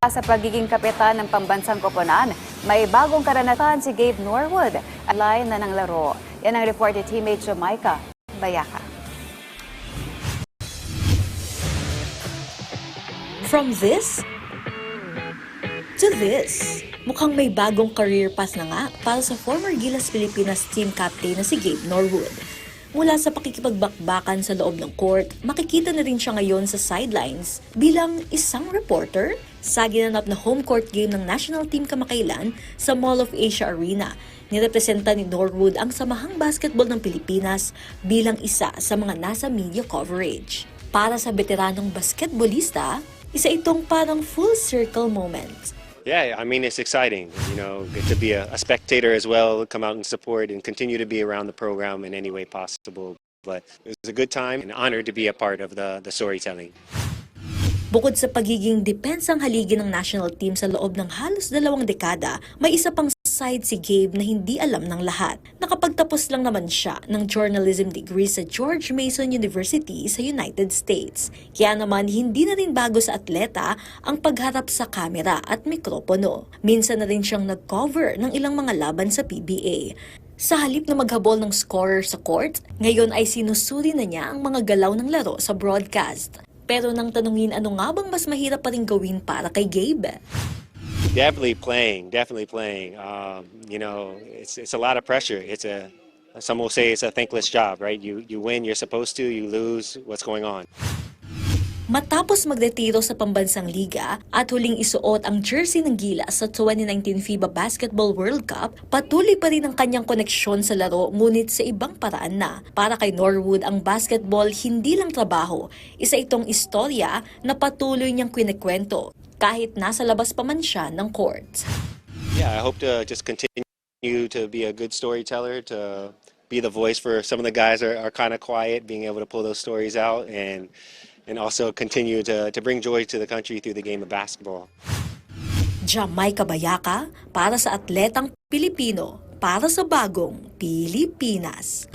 Sa pagiging kapitan ng pambansang koponan, may bagong karanasan si Gabe Norwood. Alay na ng laro. Yan ang report ni teammate Jamaica Bayaka. From this to this, mukhang may bagong career path na nga para sa former Gilas Pilipinas team captain na si Gabe Norwood. Mula sa pakikipagbakbakan sa loob ng court, makikita na rin siya ngayon sa sidelines bilang isang reporter sa ginanap na home court game ng national team kamakailan sa Mall of Asia Arena. Nirepresenta ni Norwood ang samahang basketball ng Pilipinas bilang isa sa mga nasa media coverage. Para sa veteranong basketballista, isa itong parang full circle moment. Yeah, I mean, it's exciting, get to be a spectator as well, come out and support and continue to be around the program in any way possible. But it was a good time and an honor to be a part of the storytelling. Bukod sa pagiging depensang haligi ng national team sa loob ng halos 2 dekada, may isa pang side si Gabe na hindi alam ng lahat. Nakapagtapos lang naman siya ng journalism degree sa George Mason University sa United States. Kaya naman hindi na rin bago sa atleta ang pagharap sa kamera at mikropono. Minsan na rin siyang nag-cover ng ilang mga laban sa PBA. Sa halip na maghabol ng scorer sa court, ngayon ay sinusuri na niya ang mga galaw ng laro sa broadcast. Pero nang tanungin ano nga bang mas mahirap pa rin gawin para kay Gabe? Definitely playing. It's a lot of pressure. Some will say it's a thankless job, right? You win, you're supposed to, you lose, what's going on? Matapos magretiro sa pambansang liga at huling isuot ang jersey ng Gilas sa 2019 FIBA Basketball World Cup, patuloy pa rin ang kanyang koneksyon sa laro ngunit sa ibang paraan na. Para kay Norwood, ang basketball hindi lang trabaho, isa itong istorya na patuloy niyang kwento kahit nasa labas pa man siya ng court. Yeah, I hope to just continue to be a good storyteller, to be the voice for some of the guys that are kind of quiet, being able to pull those stories out and also continue to bring joy to the country through the game of basketball. Jamaica Bayaka para sa atletang Pilipino, para sa bagong Pilipinas.